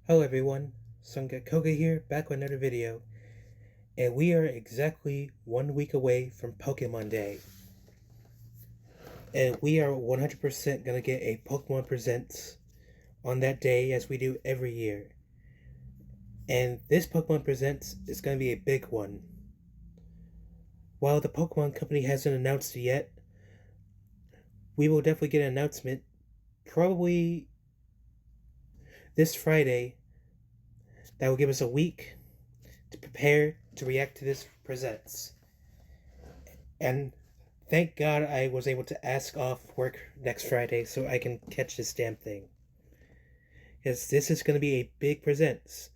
Hello everyone, Koga here, back with another video, and we are exactly 1 week away from Pokemon Day. And we are 100% gonna get a Pokemon Presents on that day as we do every year. And this Pokemon Presents is gonna be a big one. While the Pokemon Company hasn't announced it yet, we will definitely get an announcement probably this Friday that will give us a week to prepare to react to this Presents. And thank God I was able to ask off work next Friday so I can catch this damn thing. Because this is going to be a big presents.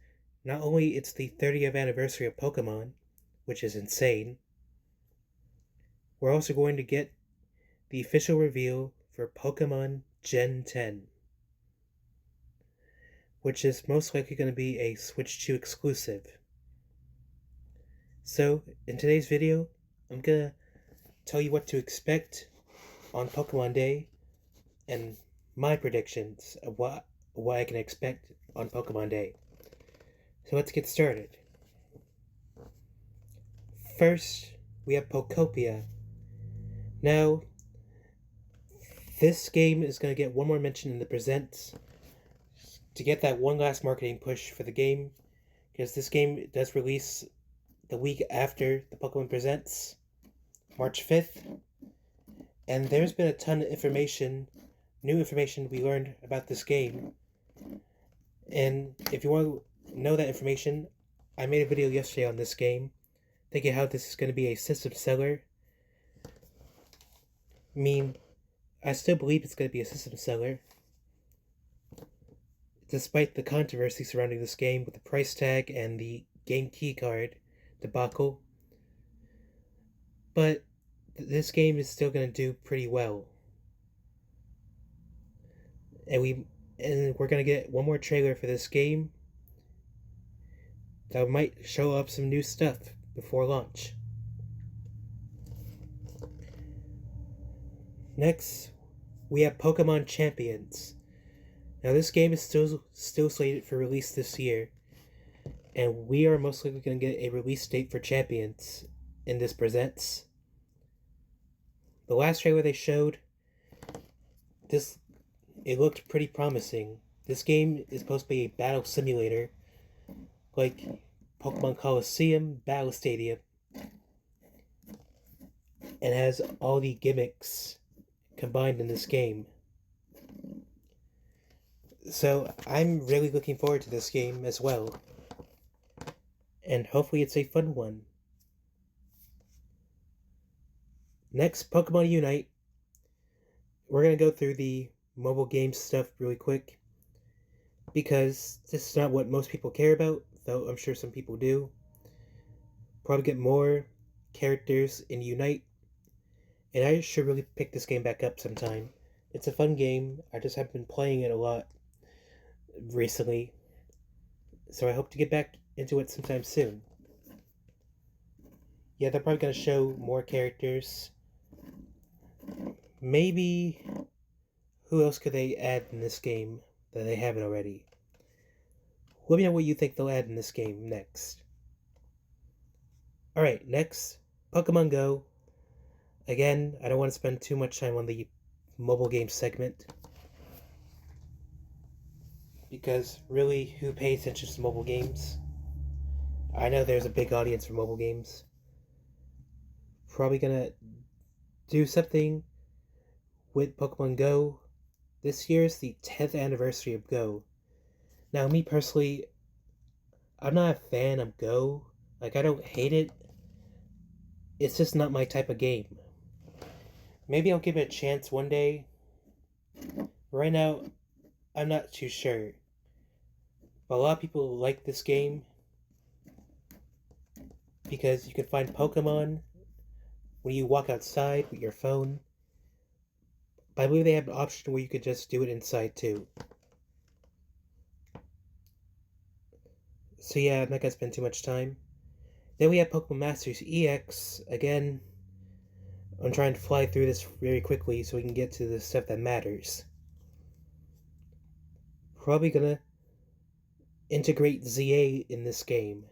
Not only it's the 30th anniversary of Pokemon, which is insane, we're also going to get the official reveal for Pokemon Gen 10, which is most likely going to be a Switch 2 exclusive. So, in today's video, I'm going to tell you what to expect on Pokemon Day and my predictions of what I can expect on Pokemon Day. So let's get started. First, we have Pokopia. Now, this game is going to get one more mention in the Presents to get that one last marketing push for the game, because this game does release the week after the Pokemon Presents, March 5th, and there's been a ton of new information we learned about this game. And if you want to know that information, I made a video yesterday on this game, thinking how this is going to be a system seller. I still believe it's going to be a system seller, despite the controversy surrounding this game with the price tag and the game key card debacle. But this game is still going to do pretty well. And we're going to get one more trailer for this game that might show up some new stuff before launch. Next, we have Pokemon Champions. Now, this game is still slated for release this year, and we are most likely going to get a release date for Champions in this Presents. The last trailer they showed, it looked pretty promising. This game is supposed to be a battle simulator, like Pokemon Coliseum, Battle Stadium, and has all the gimmicks combined in this game. So I'm really looking forward to this game as well, and hopefully it's a fun one. Next, Pokemon Unite. We're going to go through the mobile game stuff really quick, because this is not what most people care about, though I'm sure some people do. Probably get more characters in Unite, and I should really pick this game back up sometime. It's a fun game, I just haven't been playing it a lot recently, so I hope to get back into it sometime soon. Yeah, they're probably going to show more characters. Maybe, who else could they add in this game that they haven't already? Let me know what you think they'll add in this game next. Alright, next, Pokemon Go. Again, I don't want to spend too much time on the mobile game segment, because really, who pays attention to mobile games? I know there's a big audience for mobile games. Probably gonna do something with Pokemon Go. This year is the 10th anniversary of Go. Now, me personally, I'm not a fan of Go. Like, I don't hate it. It's just not my type of game. Maybe I'll give it a chance one day. Right now, I'm not too sure. But a lot of people like this game because you can find Pokemon when you walk outside with your phone. But I believe they have an option where you could just do it inside too. So yeah, I'm not gonna spend too much time. Then we have Pokemon Masters EX. Again, I'm trying to fly through this very quickly so we can get to the stuff that matters. Probably gonna integrate ZA in this game.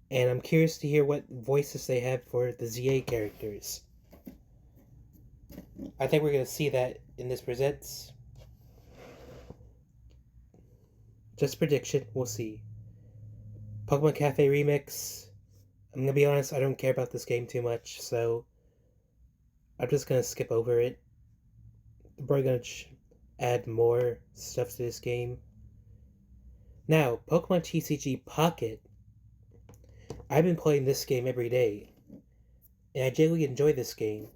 And I'm curious to hear what voices they have for the ZA characters. I think we're going to see that in this Presents. Just prediction, we'll see. Pokemon Cafe Remix. I'm going to be honest, I don't care about this game too much, so I'm just going to skip over it. I'm probably going to add more stuff to this game. Now, Pokemon TCG Pocket. I've been playing this game every day, and I genuinely enjoy this game.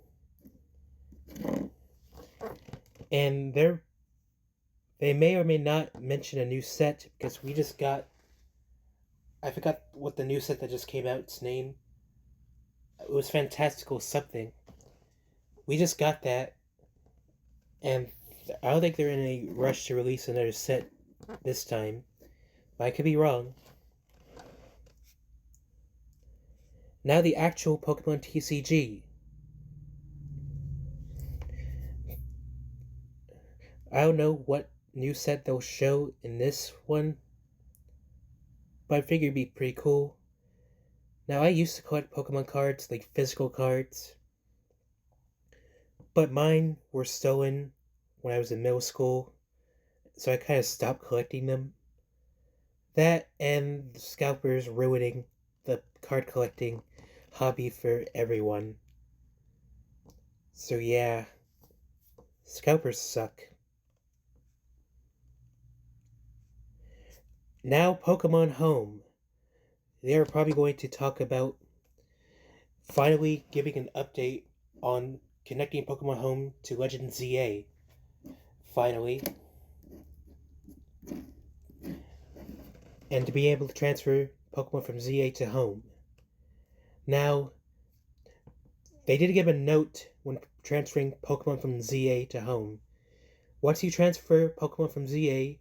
And they may or may not mention a new set, because we just got... I forgot what the new set that just came out's name. It was Fantastical something. We just got that, and I don't think they're in a rush to release another set this time. But I could be wrong. Now the actual Pokemon TCG. I don't know what new set they'll show in this one, but I figure it'd be pretty cool. Now I used to collect Pokemon cards, like physical cards, but mine were stolen when I was in middle school, so I kind of stopped collecting them. That and scalpers ruining the card collecting hobby for everyone. So yeah, scalpers suck. Now Pokemon Home. They are probably going to talk about finally giving an update on connecting Pokemon Home to Legend ZA. Finally. And to be able to transfer Pokemon from ZA to Home. Now, they did give a note when transferring Pokemon from ZA to Home. Once you transfer Pokemon from ZA,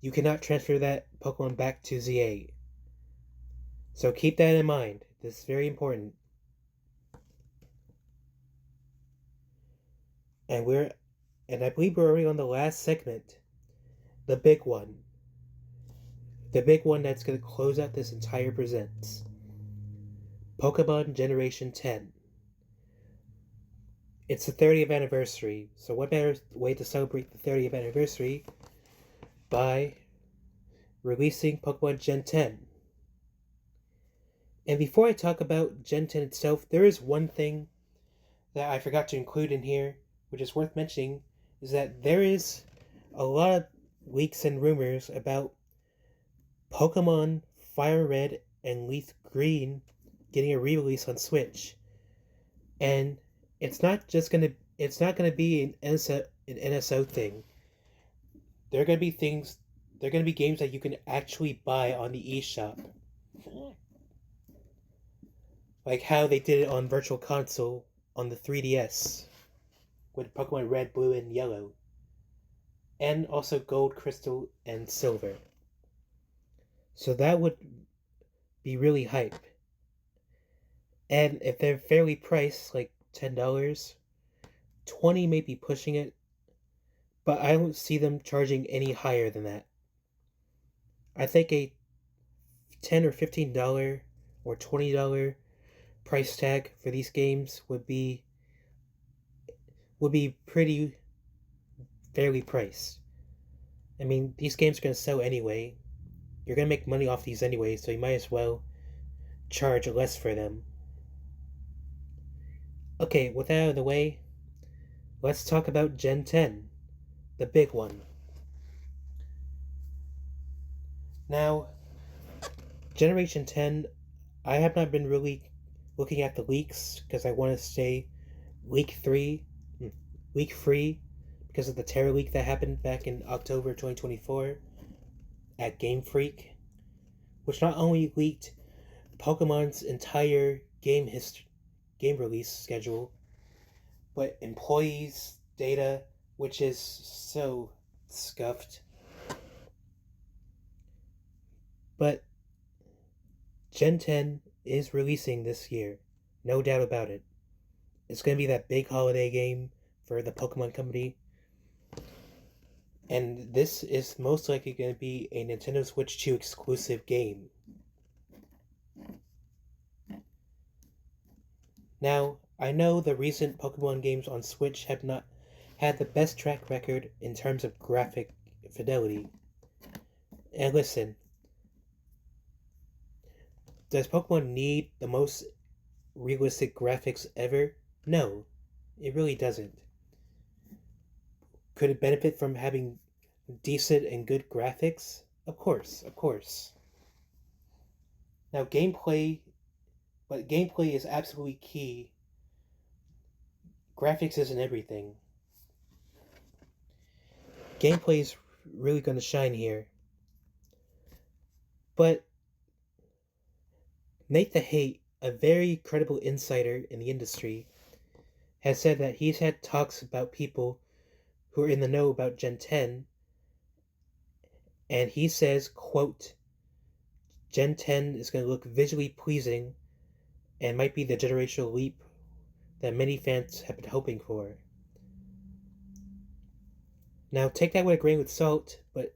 you cannot transfer that Pokemon back to ZA. So keep that in mind. This is very important. And I believe we're already on the last segment. The big one. The big one that's going to close out this entire Presents. Pokemon Generation 10. It's the 30th anniversary, so what better way to celebrate the 30th anniversary by releasing Pokemon Gen 10. And before I talk about Gen 10 itself, there is one thing that I forgot to include in here, which is worth mentioning, is that there is a lot of leaks and rumors about Pokemon Fire Red and Leaf Green getting a re-release on Switch. And it's not gonna be an NSO thing. There are gonna be games that you can actually buy on the eShop. Like how they did it on Virtual Console on the 3DS with Pokemon Red, Blue, and Yellow. And also Gold, Crystal, and Silver. So that would be really hype. And if they're fairly priced, like $10, $20 may be pushing it, but I don't see them charging any higher than that. I think a $10 or $15 or $20 price tag for these games would be pretty fairly priced. I mean, these games are going to sell anyway. You're going to make money off these anyway, so you might as well charge less for them. Okay, with that out of the way, let's talk about Gen 10, the big one. Now, Generation 10, I have not been really looking at the leaks because I want to stay leak free because of the terror leak that happened back in October 2024 at Game Freak, which not only leaked Pokemon's entire game release schedule, but employees' data, which is so scuffed. But Gen 10 is releasing this year, no doubt about it. It's going to be that big holiday game for the Pokemon Company. And this is most likely going to be a Nintendo Switch 2 exclusive game. Now, I know the recent Pokemon games on Switch have not had the best track record in terms of graphic fidelity. And listen, does Pokemon need the most realistic graphics ever? No, it really doesn't. Could it benefit from having decent and good graphics? Of course, of course. Now, gameplay is absolutely key. Graphics isn't everything. Gameplay is really going to shine here. But Nate the Hate, a very credible insider in the industry, has said that he's had talks about people who are in the know about Gen 10, and he says, quote, Gen 10 is going to look visually pleasing and might be the generational leap that many fans have been hoping for. Now, take that with a grain of salt, but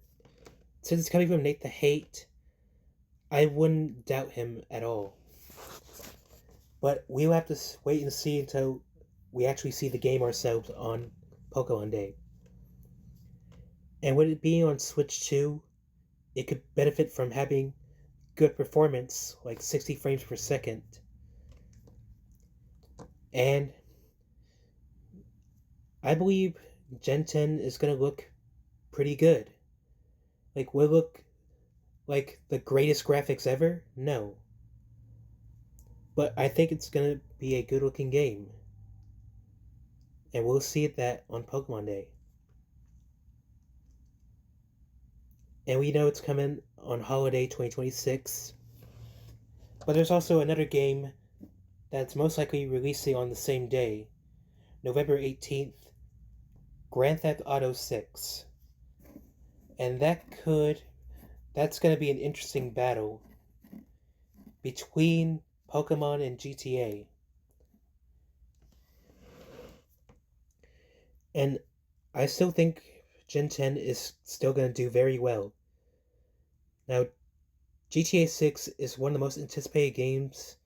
since it's coming from Nate the Hate, I wouldn't doubt him at all. But we'll have to wait and see until we actually see the game ourselves on Pokemon Day. And with it being on Switch 2, it could benefit from having good performance, like 60 frames per second. And I believe Gen 10 is going to look pretty good. Like, will it look like the greatest graphics ever? No. But I think it's going to be a good looking game. And we'll see that on Pokemon Day. And we know it's coming on Holiday 2026. But there's also another game that's most likely releasing on the same day, November 18th, Grand Theft Auto 6. And that's going to be an interesting battle between Pokemon and GTA. And I still think Gen 10 is still going to do very well. Now, GTA 6 is one of the most anticipated games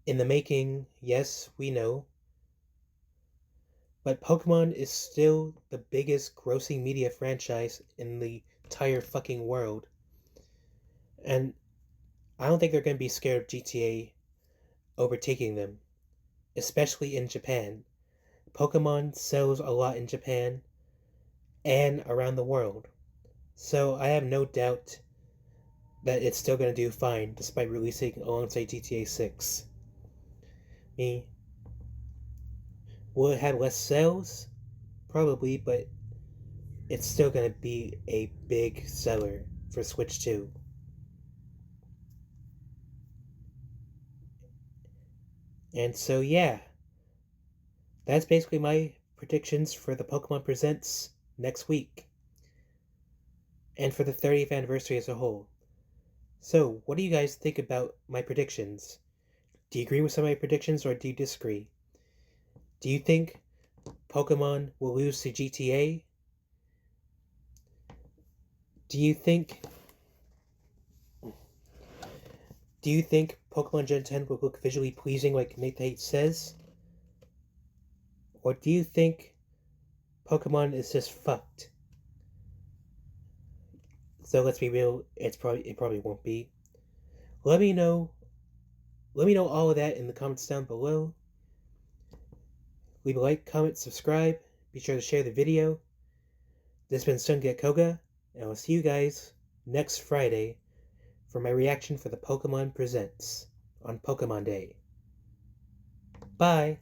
in the making, yes, we know. But Pokemon is still the biggest grossing media franchise in the entire fucking world. And I don't think they're going to be scared of GTA overtaking them, especially in Japan. Pokemon sells a lot in Japan and around the world. So I have no doubt that it's still going to do fine despite releasing alongside GTA 6. Will it have less sales? Probably, but it's still going to be a big seller for Switch 2. And so, yeah, that's basically my predictions for the Pokemon Presents next week. And for the 30th anniversary as a whole. So, what do you guys think about my predictions? Do you agree with some of my predictions or do you disagree? Do you think Pokemon will lose to GTA? Do you think Pokemon Gen 10 will look visually pleasing like Nate the Hate says? Or do you think Pokemon is just fucked? So let's be real, it probably won't be. Let me know all of that in the comments down below. Leave a like, comment, subscribe. Be sure to share the video. This has been Sunget Koga, and I'll see you guys next Friday for my reaction for the Pokemon Presents on Pokemon Day. Bye!